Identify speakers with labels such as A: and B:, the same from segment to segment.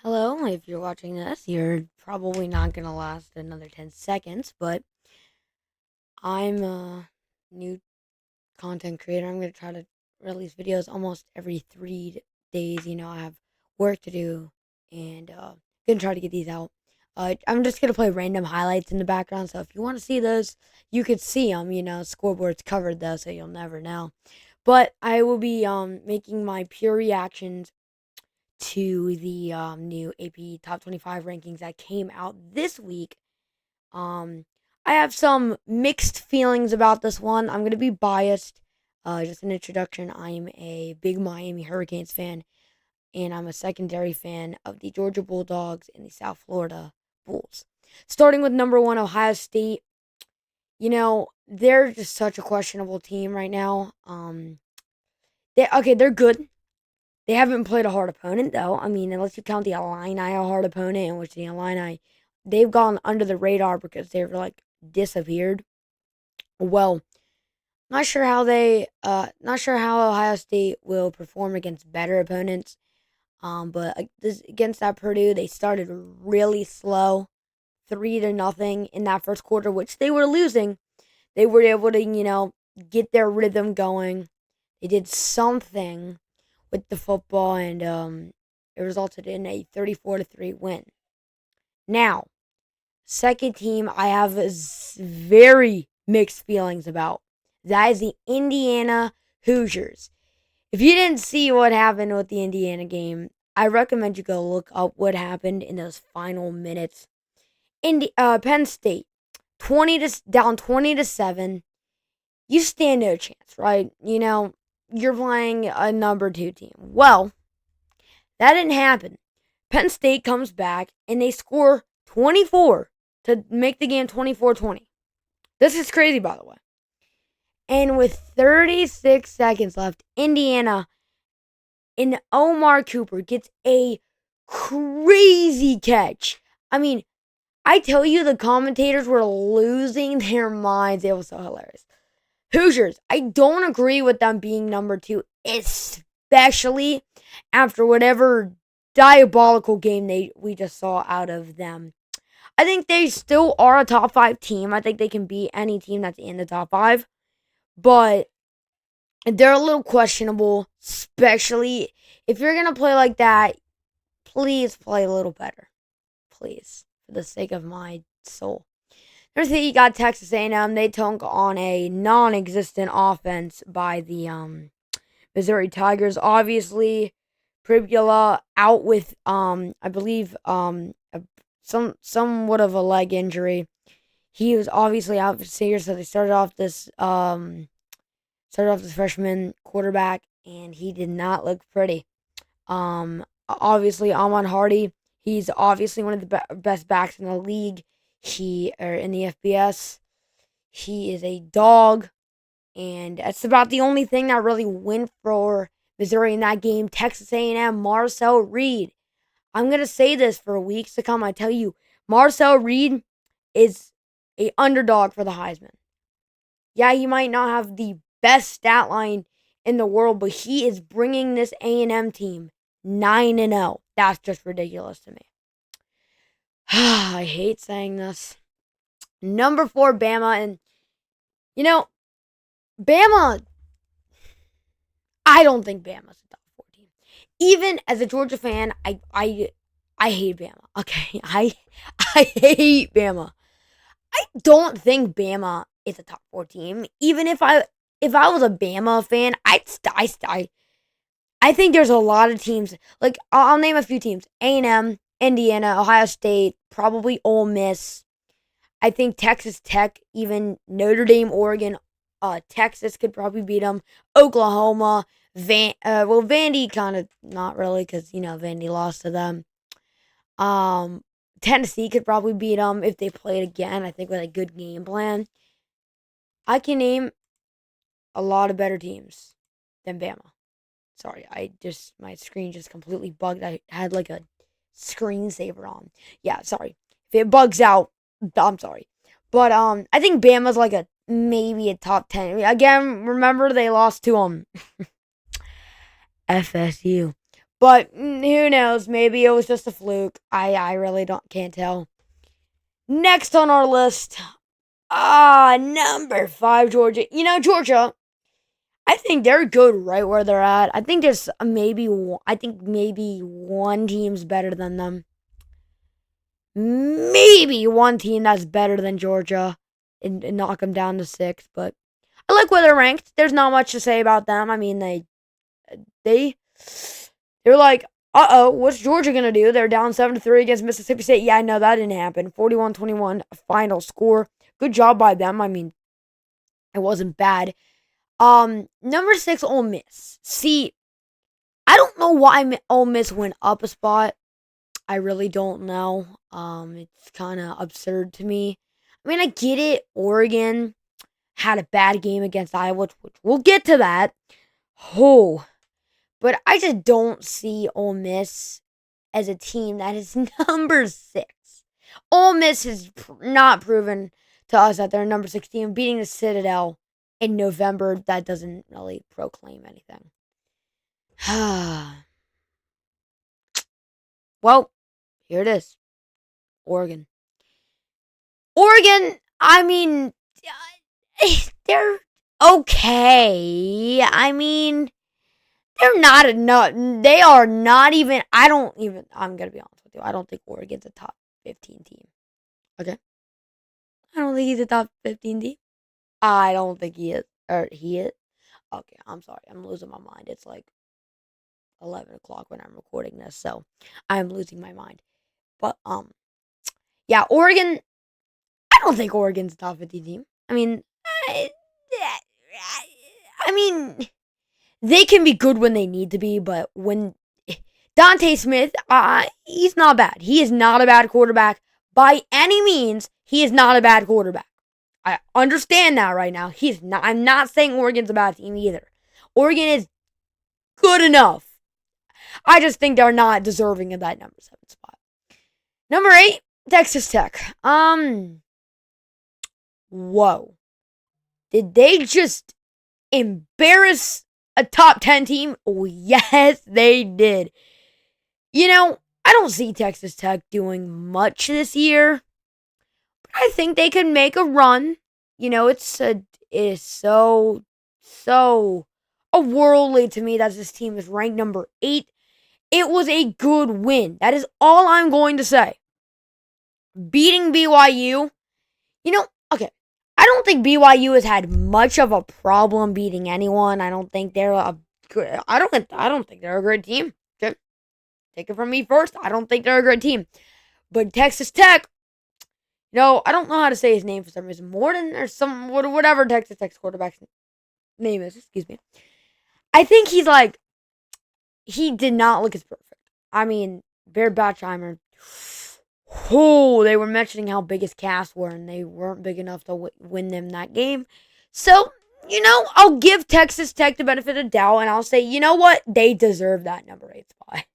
A: Hello, if you're watching this, you're probably not going to last another 10 seconds, but I'm a new content creator. I'm going to try to release videos almost every 3 days. I have work to do and going to try to get these out. I'm just going to play random highlights in the background, so if you want to see those, you could see them. Scoreboard's covered though, so you'll never know. But I will be making my pure reactions to the new AP Top 25 rankings that came out this week. Um, I have some mixed feelings about this one. I'm going to be biased. Just an introduction. I'm a big Miami Hurricanes fan, and I'm a secondary fan of the Georgia Bulldogs and the South Florida Bulls. Starting with number one, Ohio State. They're just such a questionable team right now. They're good. They haven't played a hard opponent, though. I mean, unless you count the Illini a hard opponent, in which the Illini, they've gone under the radar because they've, disappeared. Well, not sure how Ohio State will perform against better opponents. But against that Purdue, they started really slow, 3-0 in that first quarter, which they were losing. They were able to, get their rhythm going. They did something with the football, and it resulted in a 34-3 win. Now, second team I have very mixed feelings about. That is the Indiana Hoosiers. If you didn't see what happened with the Indiana game, I recommend you go look up what happened in those final minutes. Penn State, down 20-7. You stand no chance, right? You're playing a number two team. Well, that didn't happen. Penn State comes back and they score 24 to make the game 24-20. This is crazy, by the way. And with 36 seconds left, Indiana and Omar Cooper gets a crazy catch. I mean, I tell you, the commentators were losing their minds. It was so hilarious. Hoosiers, I don't agree with them being number two, especially after whatever diabolical game we just saw out of them. I think they still are a top five team. I think they can beat any team that's in the top five, but they're a little questionable, especially if you're gonna play like that. Please play a little better, please, for the sake of my soul. Number three, you got Texas A&M. They took on a non-existent offense by the Missouri Tigers. Obviously, Pribula out with I believe somewhat of a leg injury. He was obviously out for the year, so they started off this freshman quarterback, and he did not look pretty. Obviously, Amon Hardy. He's obviously one of the best backs in the league. In the FBS. He is a dog, and that's about the only thing that really went for Missouri in that game. Texas A&M, Marcel Reed. I'm gonna say this for weeks to come. I tell you, Marcel Reed is a underdog for the Heisman. Yeah, he might not have the best stat line in the world, but he is bringing this A&M team 9-0. That's just ridiculous to me. I hate saying this. Number 4, Bama. And, Bama, I don't think Bama's a top 4 team. Even as a Georgia fan, I hate Bama. Okay, I hate Bama. I don't think Bama is a top 4 team. Even if I was a Bama fan, I think there's a lot of teams. Like, I'll name a few teams: A&M, Indiana, Ohio State, probably Ole Miss. I think Texas Tech, even Notre Dame, Oregon, Texas could probably beat them. Oklahoma, Vandy kind of not really, because Vandy lost to them. Tennessee could probably beat them if they played again. I think with a good game plan. I can name a lot of better teams than Bama. Sorry, my screen just completely bugged. I had like a screensaver on. Yeah, sorry. If it bugs out, I'm sorry. But I think Bama's like maybe a top 10. Again, remember they lost to FSU. But who knows? Maybe it was just a fluke. I really can't tell. Next on our list, number 5, Georgia. Georgia, I think they're good right where they're at. I think there's maybe one team's better than them. Maybe one team that's better than Georgia and knock them down to 6. But I like where they're ranked. There's not much to say about them. I mean, they're like, what's Georgia gonna do? They're down 7-3 against Mississippi State. Yeah, I know that didn't happen. 41-21 final score. Good job by them. I mean, it wasn't bad. Number 6, Ole Miss. See, I don't know why Ole Miss went up a spot. I really don't know. It's kind of absurd to me. I mean, I get it. Oregon had a bad game against Iowa, which we'll get to that. Oh, but I just don't see Ole Miss as a team that is number 6. Ole Miss has not proven to us that they're a number 6 team. Beating the Citadel in November, that doesn't really proclaim anything. Well, here it is. Oregon, I mean, they're okay. I mean, they're not enough. They are not even. I'm going to be honest with you. I don't think Oregon's a top 15 team. Okay? I don't think he's a top 15 team. I don't think he is. Or he is. Okay, I'm sorry. I'm losing my mind. It's like 11 o'clock when I'm recording this. So I'm losing my mind. But, yeah, Oregon. I don't think Oregon's a top 50 team. I mean, they can be good when they need to be, but when Dante Smith, he's not bad. He is not a bad quarterback by any means. He is not a bad quarterback. I understand that right now. He's not. I'm not saying Oregon's a bad team either. Oregon is good enough. I just think they're not deserving of that number 7 spot. Number 8, Texas Tech. Whoa. Did they just embarrass a top 10 team? Oh, yes, they did. I don't see Texas Tech doing much this year. But I think they can make a run. It is so worldly to me that this team is ranked number 8. It was a good win. That is all I'm going to say. Beating BYU, okay. I don't think BYU has had much of a problem beating anyone. I don't think they're I don't think they're a great team. Okay? Take it from me first. I don't think they're a great team. But Texas Tech, I don't know how to say his name for some reason. Morton or whatever Texas Tech's quarterback's name is. Excuse me. I think he did not look as perfect. I mean, Bear Batchheimer. Oh, they were mentioning how big his calves were, and they weren't big enough to win them that game. So, I'll give Texas Tech the benefit of the doubt, and I'll say, you know what? They deserve that number 8 spot.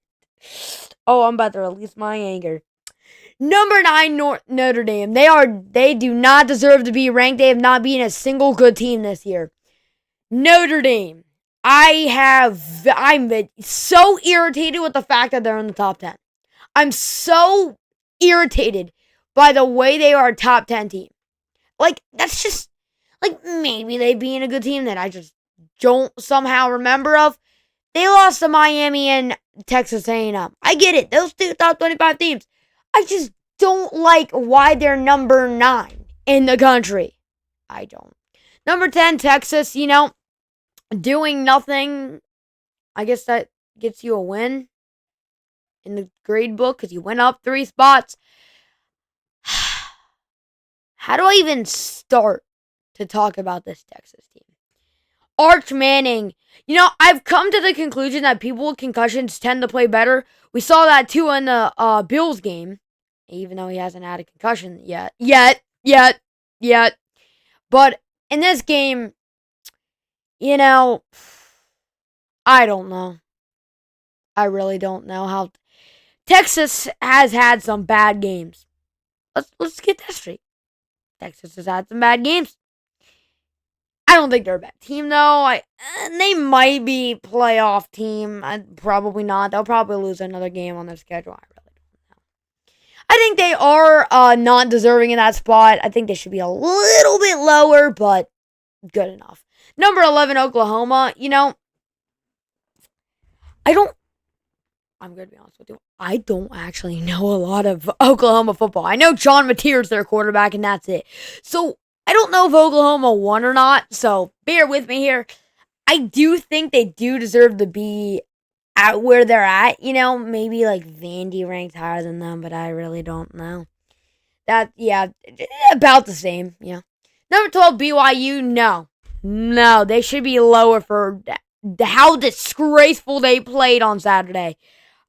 A: Oh, I'm about to release my anger. Number 9, Notre Dame. They do not deserve to be ranked. They have not been a single good team this year. Notre Dame. I'm so irritated with the fact that they're in the top 10. I'm so irritated by the way they are a top 10 team. That's just, maybe they being a good team that I just don't somehow remember of. They lost to Miami and Texas A&M. I get it. Those 2 top 25 teams. I just don't like why they're number 9 in the country. I don't. Number 10, Texas, doing nothing. I guess that gets you a win in the grade book because you went up 3 spots. How do I even start to talk about this Texas team? Arch Manning. I've come to the conclusion that people with concussions tend to play better. We saw that too in the Bills game, even though he hasn't had a concussion yet. But in this game, I don't know. I really don't know how. Texas has had some bad games. Let's get that straight. Texas has had some bad games. don't think they're a bad team, though. They might be playoff team. Probably not. They'll probably lose another game on their schedule. I really don't know. I think they are not deserving in that spot. I think they should be a little bit lower, but good enough. Number 11, Oklahoma. I'm going to be honest with you. I don't actually know a lot of Oklahoma football. I know John Mateer's their quarterback, and that's it. So, I don't know if Oklahoma won or not, so bear with me here. I do think they do deserve to be at where they're at. Maybe like Vandy ranked higher than them, but I really don't know. About the same, yeah. Number 12, BYU, no. No, they should be lower for how disgraceful they played on Saturday.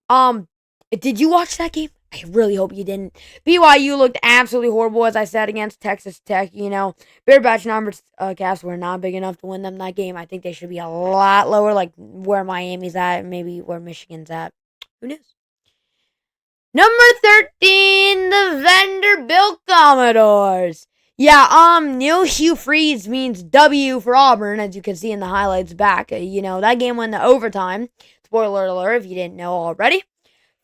A: Did you watch that game? I really hope you didn't. BYU looked absolutely horrible, as I said, against Texas Tech. Bear Batch numbers cast were not big enough to win them that game. I think they should be a lot lower, like where Miami's at, maybe where Michigan's at. Who knows? Number 13, the Vanderbilt Commodores. Yeah, Neil Hugh Freeze means W for Auburn, as you can see in the highlights back. That game went to overtime. Spoiler alert if you didn't know already.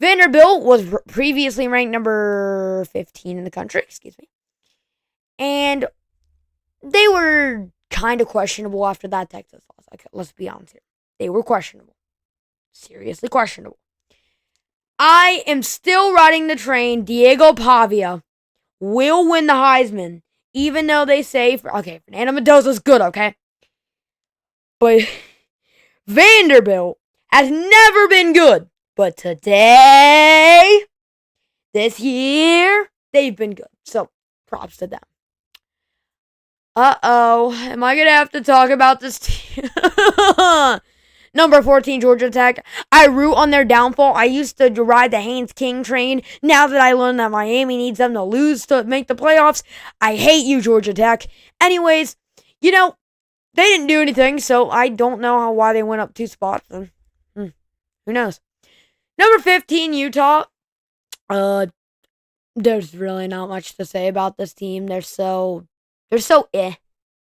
A: Vanderbilt was previously ranked number 15 in the country, and they were kind of questionable after that Texas loss. Let's be honest here. They were questionable. Seriously questionable. I am still riding the train. Diego Pavia will win the Heisman, even though they say, Fernando Mendoza's good, okay? But Vanderbilt has never been good. But today, this year, they've been good. So, props to them. Am I going to have to talk about this team? Number 14, Georgia Tech. I root on their downfall. I used to ride the Haynes King train. Now that I learned that Miami needs them to lose to make the playoffs, I hate you, Georgia Tech. Anyways, they didn't do anything, so I don't know why they went up 2 spots. Who knows? Number 15, Utah. There's really not much to say about this team. They're so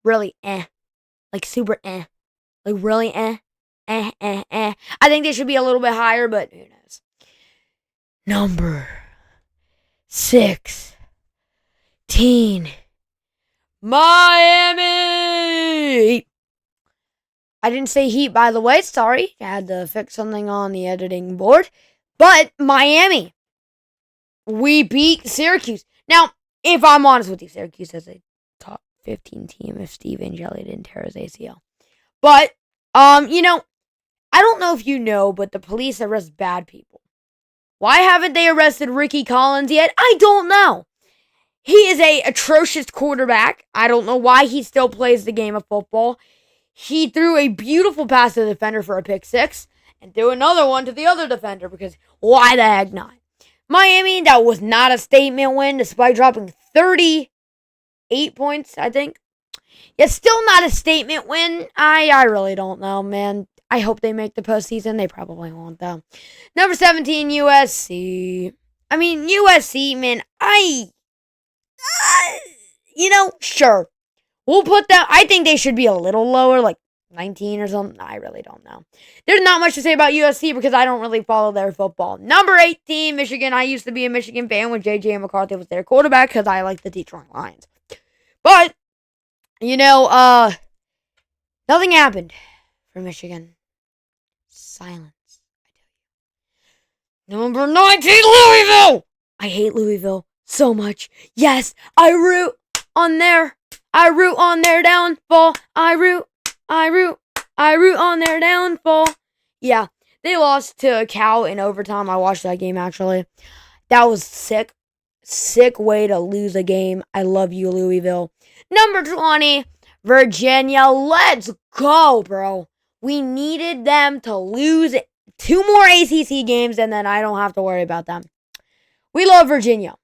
A: really like super like really I think they should be a little bit higher, but who knows? Number 16, Miami. I didn't say Heat, by the way. Sorry. I had to fix something on the editing board. But Miami. We beat Syracuse. Now, if I'm honest with you, Syracuse is a top 15 team if Steve Angeli didn't tear his ACL. But, I don't know if you know, but the police arrest bad people. Why haven't they arrested Ricky Collins yet? I don't know. He is an atrocious quarterback. I don't know why he still plays the game of football. He threw a beautiful pass to the defender for a pick 6 and threw another one to the other defender because why the heck not? Miami, that was not a statement win despite dropping 38 points, I think. Yeah, still not a statement win. I really don't know, man. I hope they make the postseason. They probably won't, though. Number 17, USC. USC, man, sure. We'll put that. I think they should be a little lower, like 19 or something. I really don't know. There's not much to say about USC because I don't really follow their football. Number 18, Michigan. I used to be a Michigan fan when J.J. McCarthy was their quarterback because I like the Detroit Lions. But, nothing happened for Michigan. Silence, I tell you. Number 19, Louisville. I hate Louisville so much. Yes, I root on their downfall. I root on their downfall. Yeah, they lost to Cal in overtime. I watched that game, actually. That was sick. Sick way to lose a game. I love you, Louisville. Number 20, Virginia. Let's go, bro. We needed them to lose 2 more ACC games, and then I don't have to worry about them. We love Virginia.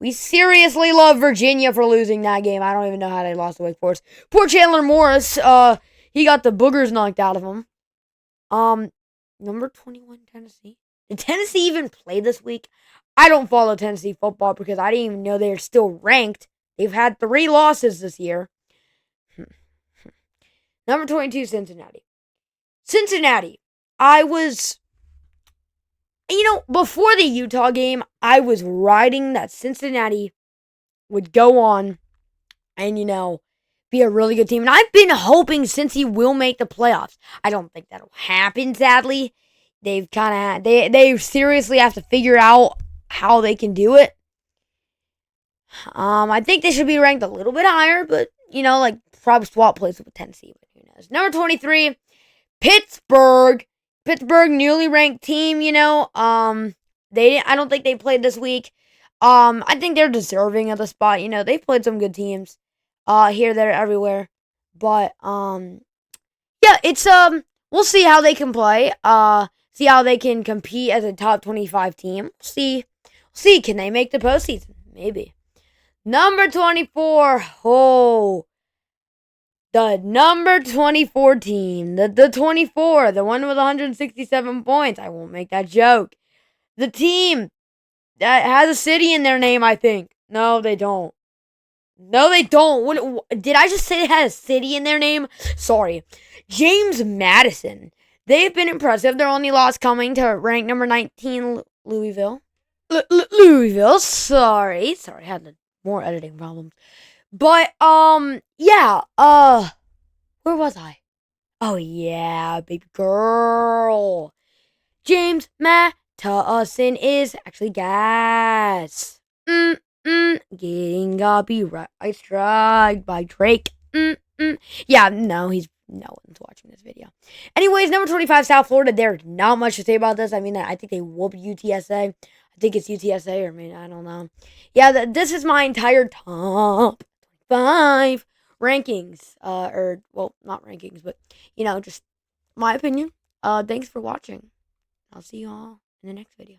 A: We seriously love Virginia for losing that game. I don't even know how they lost to Wake Forest. Poor Chandler Morris. He got the boogers knocked out of him. Number 21, Tennessee. Did Tennessee even play this week? I don't follow Tennessee football because I didn't even know they're still ranked. They've had 3 losses this year. Number 22, Cincinnati. Cincinnati. I was, before the Utah game, I was riding that Cincinnati would go on and, be a really good team. And I've been hoping Cincy will make the playoffs. I don't think that'll happen, sadly. They seriously have to figure out how they can do it. I think they should be ranked a little bit higher, but, probably swap places with Tennessee. But who knows? Number 23, Pittsburgh. Pittsburgh, newly ranked team, I don't think they played this week. I think they're deserving of the spot. They've played some good teams. Here, there, everywhere. But, yeah, it's, we'll see how they can play. See how they can compete as a top 25 team. See, can they make the postseason? Maybe. Number 24. Oh, the number 24 team. The 24. The one with 167 points. I won't make that joke. The team that has a city in their name, I think. No, they don't. No, they don't. What, did I just say they had a city in their name? Sorry. James Madison. They've been impressive. Their only loss coming to rank number 19, Louisville. Louisville. Sorry, I had more editing problems. But, yeah. Where was I? Oh, yeah, baby girl. James Madison is actually gas. Getting copyright strike by Drake. Yeah, no one's watching this video. Anyways, number 25, South Florida. There's not much to say about this. I mean, I think they whooped UTSA. I think it's UTSA, or maybe I don't know. Yeah, this is my entire top 5 rankings. Not rankings, but just my opinion. Thanks for watching. I'll see you all in the next video.